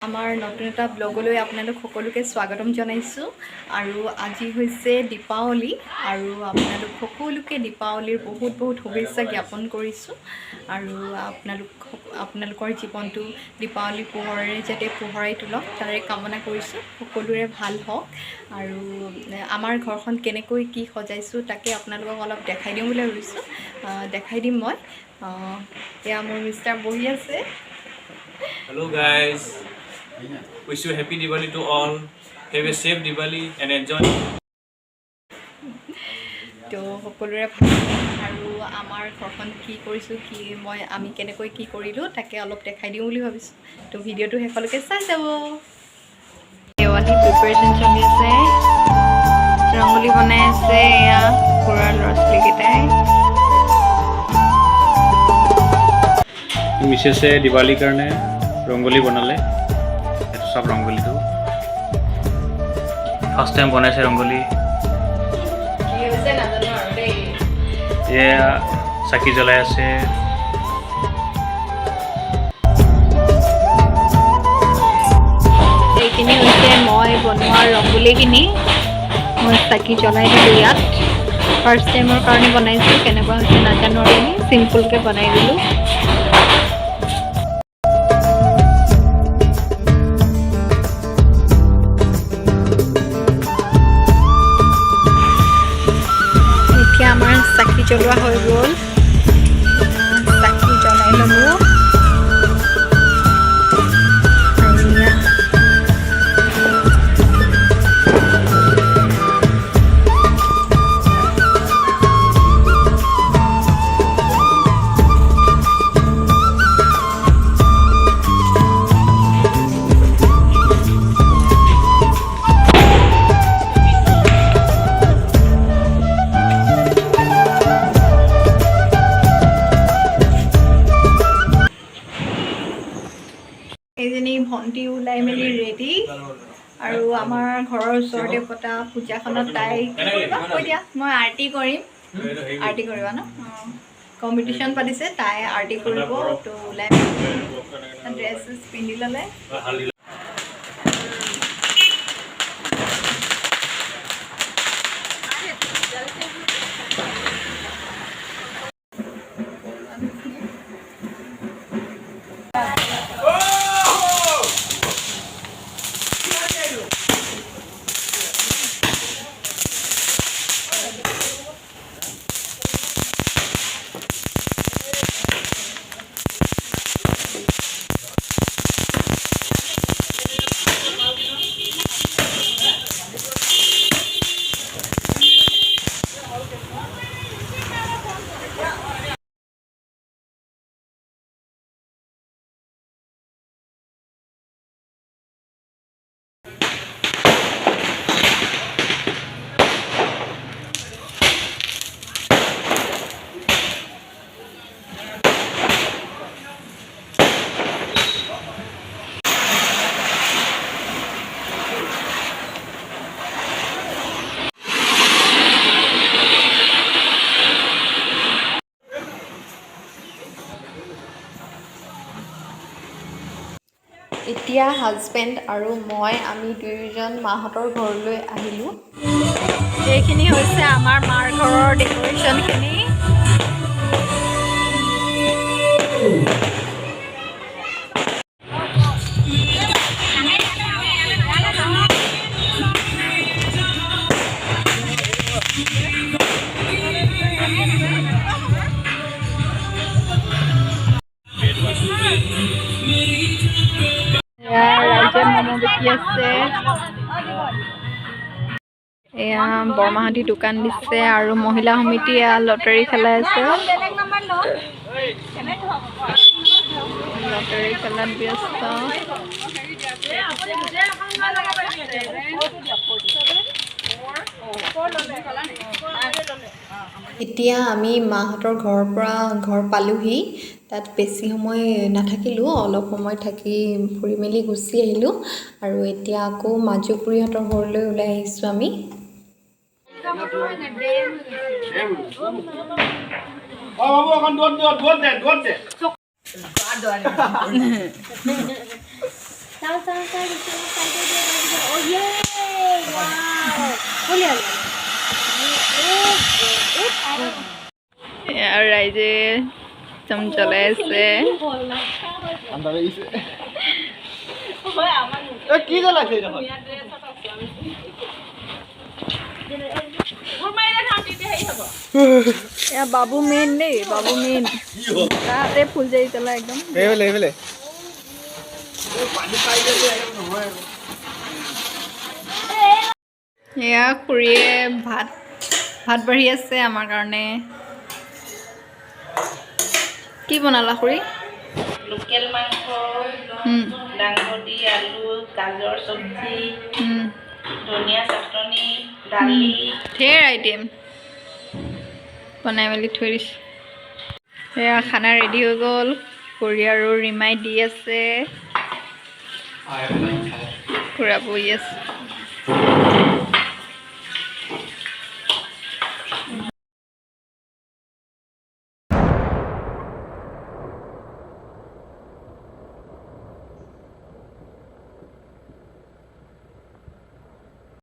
আমাৰ নতুন এটা ব্লগলৈ আপোনালোক সকলোকে স্বাগতম জনাইছোঁ আৰু আজি হৈছে দীপাৱলী আৰু আপোনালোক সকলোকে দীপাৱলীৰ বহুত বহুত শুভেচ্ছা জ্ঞাপন কৰিছোঁ আৰু আপোনালোকৰ জীৱনটো দীপাৱলী পোহৰেৰে যাতে পোহৰাই তোলক তাৰে কামনা কৰিছোঁ সকলোৰে ভাল হওক আৰু আমাৰ ঘৰখন কেনেকৈ কি সজাইছোঁ তাকে আপোনালোকক অলপ দেখাই দিওঁ বুলি ভাবিছোঁ দেখাই দিম মই এয়া মোৰ মিষ্টাৰ বহি আছে Hello guys, wish you happy Diwali to all. Have a safe Diwali and enjoy. তো সকলোৰে ভাল আৰু আমাৰ ঘৰখন কি কৰিছোঁ আমি কেনেকৈ কি কৰিলোঁ তাকে অলপ দেখাই দিওঁ বুলি ভাবিছোঁ তো ভিডিঅ'টো শেষলৈকে চাই যাব দেৱালী প্ৰিপাৰেশ্যন চলি আছে ৰংগোলী বনাই আছে এয়া খুৰাৰ ল'ৰা ছোৱালীকেইটাই মিছেছে দিৱালীৰ কাৰণে ৰংগোলী বনালে এইটো সব ৰংগোলীটো ফাৰ্ষ্ট টাইম বনাইছে ৰংগোলী এয়া চাকি জ্বলাই আছে এইখিনি হৈছে মই বনোৱা ৰংগোলীখিনি মই চাকি জ্বলাই দিলোঁ ইয়াত ফাৰ্ষ্ট টাইমৰ কাৰণে বনাইছোঁ কেনেকুৱা হৈছে নাজানো আৰু চিম্পুলকৈ বনাই দিলোঁ আমাৰ চাকি জ্বলোৱা হৈ গ'ল চাকি জ্বলাই ল'লোঁ এইজনী ভণ্টি ওলাই মেলি ৰেডি আৰু আমাৰ ঘৰৰ ওচৰতে পতা পূজাখনত তাই কৈ দিয়া মই আৰতি কৰিম আৰতি কৰিবা ন কম্পিটিশ্যন পাতিছে তাই আৰতি কৰিব তো ওলাই মেলি ড্ৰেছ পিন্ধি ল'লে এতিয়া হাজবেণ্ড আৰু আমি দুয়োজন মাহঁতৰ ঘৰলৈ আহিলোঁ এইখিনি হৈছে আমাৰ মাৰ ঘৰৰ ডেক'ৰেশ্যনখিনি ৰাইজে ম'ম' বিকি আছে এয়া বৰমাহঁতি দোকান দিছে আৰু মহিলা সমিতি লটাৰী খেলাই আছে লটাৰী খেলাত ব্যস্ত এতিয়া আমি মাহঁতৰ ঘৰৰ পৰা ঘৰ পালোহি তাত বেছি সময় নাথাকিলোঁ অলপ সময় থাকি ফুৰি মেলি গুচি আহিলোঁ আৰু এতিয়া আকৌ মাজু খুৰীহঁতৰ ঘৰলৈ ওলাই আহিছোঁ আমি আৰু ৰাইজে একদম জ্বলাই আছে কি জ্বলাইছে দেখোন এয়া বাবু মেইন দেই বাবু মেইন তাতে ফুলজাৰি জ্বলাই একদম এইফালে এইফালে এয়া খুৰীয়ে ভাত বাঢ়ি আছে আমাৰ কাৰণে কি বনালা খুৰী লোকেল মাংস দাংবডি আলু গাজৰ চব্জি ধনিয়া চাটনি দালি ঢেৰ আইটেম বনাই মেলি থৈ দিছোঁ এয়া খানা ৰেডি হৈ গ'ল খুৰী আৰু ৰিমাই দি আছে খুৰা বহি আছে